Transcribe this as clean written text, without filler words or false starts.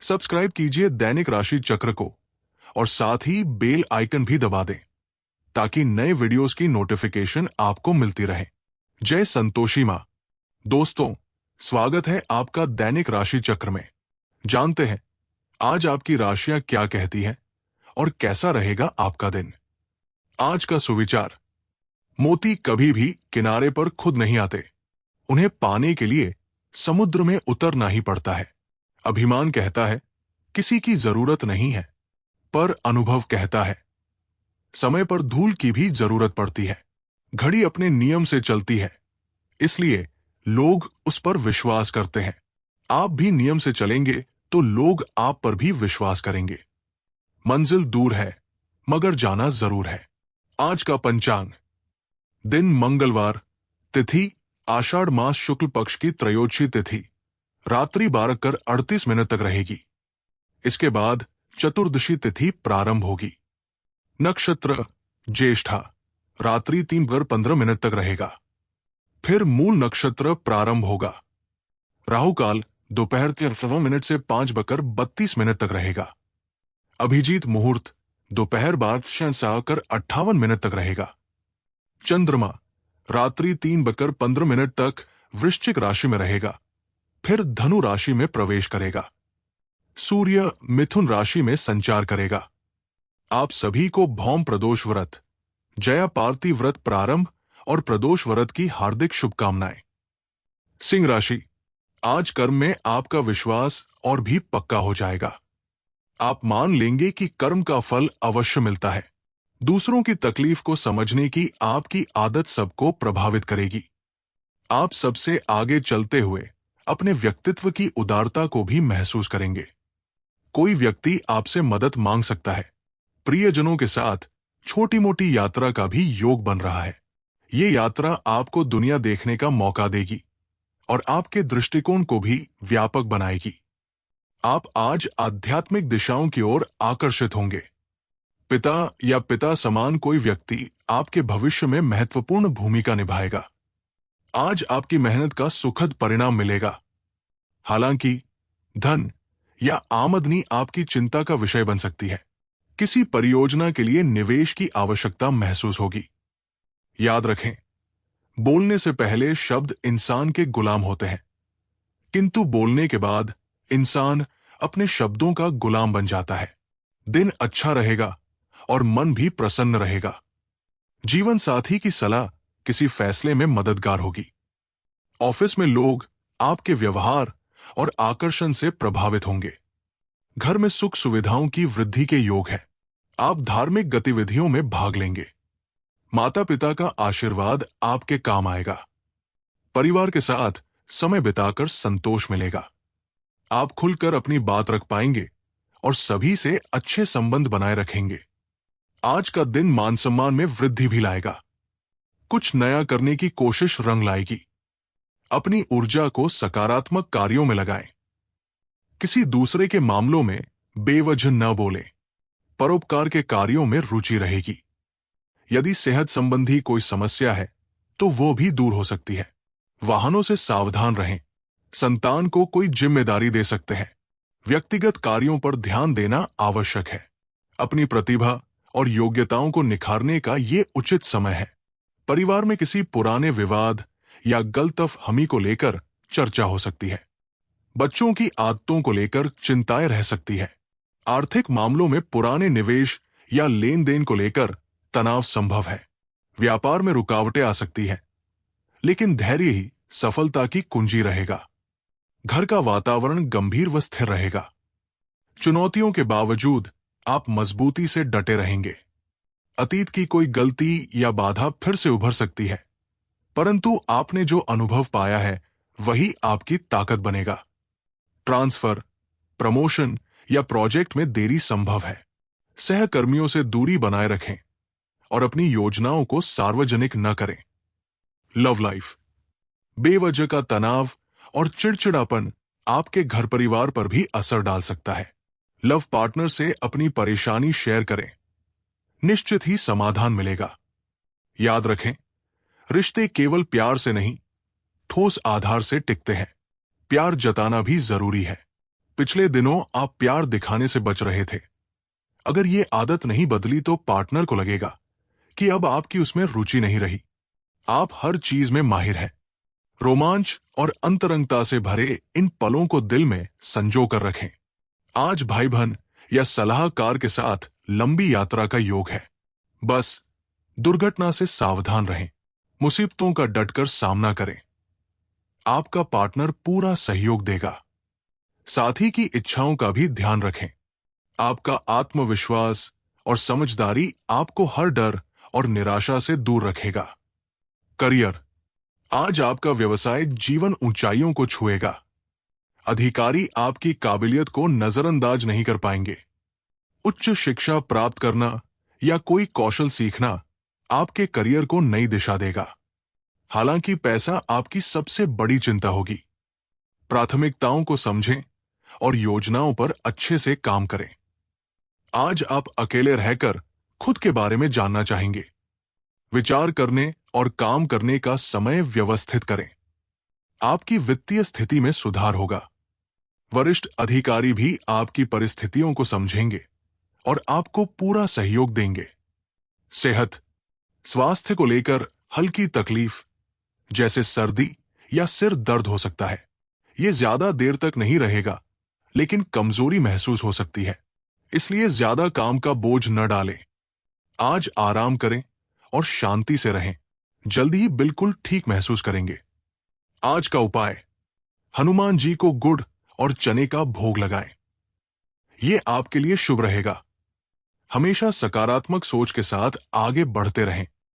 Subscribe कीजिए दैनिक राशि चक्र को और साथ ही बेल आइकन भी दबा दें ताकि नए वीडियोस की नोटिफिकेशन आपको मिलती रहे। जय संतोषी मां। दोस्तों, स्वागत है आपका दैनिक राशि चक्र में। जानते हैं आज आपकी राशियां क्या कहती हैं और कैसा रहेगा आपका दिन। आज का सुविचार: मोती कभी भी किनारे पर खुद नहीं आते, उन्हें पाने के लिए समुद्र में उतरना ही पड़ता है। अभिमान कहता है किसी की जरूरत नहीं है, पर अनुभव कहता है समय पर धूल की भी जरूरत पड़ती है। घड़ी अपने नियम से चलती है, इसलिए लोग उस पर विश्वास करते हैं। आप भी नियम से चलेंगे तो लोग आप पर भी विश्वास करेंगे। मंजिल दूर है मगर जाना जरूर है। आज का पंचांग: दिन मंगलवार, तिथि आषाढ़ मास शुक्ल पक्ष की त्रयोदशी तिथि रात्रि 12:38 तक रहेगी। इसके बाद चतुर्दशी तिथि प्रारंभ होगी। नक्षत्र ज्येष्ठा रात्रि 3:15 तक रहेगा। फिर मूल नक्षत्र प्रारंभ होगा। राहु काल दोपहर 3 से 5:32 तक रहेगा। अभिजीत मुहूर्त दोपहर 12:58 तक रहेगा। चंद्रमा रात्रि 3:15 तक वृश्चिक राशि में रहेगा, फिर धनु राशि में प्रवेश करेगा। सूर्य मिथुन राशि में संचार करेगा। आप सभी को भौम प्रदोष व्रत, जया पार्ती व्रत प्रारंभ और प्रदोष व्रत की हार्दिक शुभकामनाएं। सिंह राशि: आज कर्म में आपका विश्वास और भी पक्का हो जाएगा। आप मान लेंगे कि कर्म का फल अवश्य मिलता है। दूसरों की तकलीफ को समझने की आपकी आदत सबको प्रभावित करेगी। आप सबसे आगे चलते हुए अपने व्यक्तित्व की उदारता को भी महसूस करेंगे। कोई व्यक्ति आपसे मदद मांग सकता है। प्रियजनों के साथ छोटी मोटी यात्रा का भी योग बन रहा है। ये यात्रा आपको दुनिया देखने का मौका देगी और आपके दृष्टिकोण को भी व्यापक बनाएगी। आप आज आध्यात्मिक दिशाओं की ओर आकर्षित होंगे। पिता या पिता समान कोई व्यक्ति आपके भविष्य में महत्वपूर्ण भूमिका निभाएगा। आज आपकी मेहनत का सुखद परिणाम मिलेगा। हालांकि धन या आमदनी आपकी चिंता का विषय बन सकती है। किसी परियोजना के लिए निवेश की आवश्यकता महसूस होगी। याद रखें, बोलने से पहले शब्द इंसान के गुलाम होते हैं, किंतु बोलने के बाद इंसान अपने शब्दों का गुलाम बन जाता है। दिन अच्छा रहेगा और मन भी प्रसन्न रहेगा। जीवन साथी की सलाह किसी फैसले में मददगार होगी। ऑफिस में लोग आपके व्यवहार और आकर्षण से प्रभावित होंगे। घर में सुख सुविधाओं की वृद्धि के योग है। आप धार्मिक गतिविधियों में भाग लेंगे। माता पिता का आशीर्वाद आपके काम आएगा। परिवार के साथ समय बिताकर संतोष मिलेगा। आप खुलकर अपनी बात रख पाएंगे और सभी से अच्छे संबंध बनाए रखेंगे। आज का दिन मान सम्मान में वृद्धि भी लाएगा। कुछ नया करने की कोशिश रंग लाएगी। अपनी ऊर्जा को सकारात्मक कार्यों में लगाएं। किसी दूसरे के मामलों में बेवजह न बोलें। परोपकार के कार्यों में रुचि रहेगी। यदि सेहत संबंधी कोई समस्या है तो वो भी दूर हो सकती है। वाहनों से सावधान रहें। संतान को कोई जिम्मेदारी दे सकते हैं। व्यक्तिगत कार्यों पर ध्यान देना आवश्यक है। अपनी प्रतिभा और योग्यताओं को निखारने का ये उचित समय है। परिवार में किसी पुराने विवाद या गलतफहमी को लेकर चर्चा हो सकती है। बच्चों की आदतों को लेकर चिंताएं रह सकती है। आर्थिक मामलों में पुराने निवेश या लेन देन को लेकर तनाव संभव है। व्यापार में रुकावटें आ सकती हैं, लेकिन धैर्य ही सफलता की कुंजी रहेगा। घर का वातावरण गंभीर व स्थिर रहेगा। चुनौतियों के बावजूद आप मजबूती से डटे रहेंगे। अतीत की कोई गलती या बाधा फिर से उभर सकती है, परंतु आपने जो अनुभव पाया है वही आपकी ताकत बनेगा। ट्रांसफर, प्रमोशन या प्रोजेक्ट में देरी संभव है। सहकर्मियों से दूरी बनाए रखें और अपनी योजनाओं को सार्वजनिक न करें। लव लाइफ: बेवजह का तनाव और चिड़चिड़ापन आपके घर परिवार पर भी असर डाल सकता है। लव पार्टनर से अपनी परेशानी शेयर करें। निश्चित ही समाधान मिलेगा। याद रखें, रिश्ते केवल प्यार से नहीं, ठोस आधार से टिकते हैं। प्यार जताना भी जरूरी है। पिछले दिनों आप प्यार दिखाने से बच रहे थे। अगर ये आदत नहीं बदली तो पार्टनर को लगेगा कि अब आपकी उसमें रुचि नहीं रही। आप हर चीज में माहिर हैं। रोमांच और अंतरंगता से भरे इन पलों को दिल में संजो कर रखें। आज भाई बहन या सलाहकार के साथ लंबी यात्रा का योग है। बस दुर्घटना से सावधान रहें, मुसीबतों का डटकर सामना करें। आपका पार्टनर पूरा सहयोग देगा। साथी की इच्छाओं का भी ध्यान रखें। आपका आत्मविश्वास और समझदारी आपको हर डर और निराशा से दूर रखेगा। करियर, आज आपका व्यवसाय जीवन ऊंचाइयों को छुएगा। अधिकारी आपकी काबिलियत को नजरअंदाज नहीं कर पाएंगे। उच्च शिक्षा प्राप्त करना या कोई कौशल सीखना आपके करियर को नई दिशा देगा। हालांकि पैसा आपकी सबसे बड़ी चिंता होगी। प्राथमिकताओं को समझें और योजनाओं पर अच्छे से काम करें। आज आप अकेले रहकर खुद के बारे में जानना चाहेंगे। विचार करने और काम करने का समय व्यवस्थित करें। आपकी वित्तीय स्थिति में सुधार होगा। वरिष्ठ अधिकारी भी आपकी परिस्थितियों को समझेंगे और आपको पूरा सहयोग देंगे। सेहत, स्वास्थ्य को लेकर हल्की तकलीफ जैसे सर्दी या सिर दर्द हो सकता है। ये ज्यादा देर तक नहीं रहेगा, लेकिन कमजोरी महसूस हो सकती है, इसलिए ज्यादा काम का बोझ न डालें। आज आराम करें और शांति से रहें। जल्दी ही बिल्कुल ठीक महसूस करेंगे। आज का उपाय, हनुमान जी को गुड़ और चने का भोग लगाएं। ये आपके लिए शुभ रहेगा। हमेशा सकारात्मक सोच के साथ आगे बढ़ते रहें।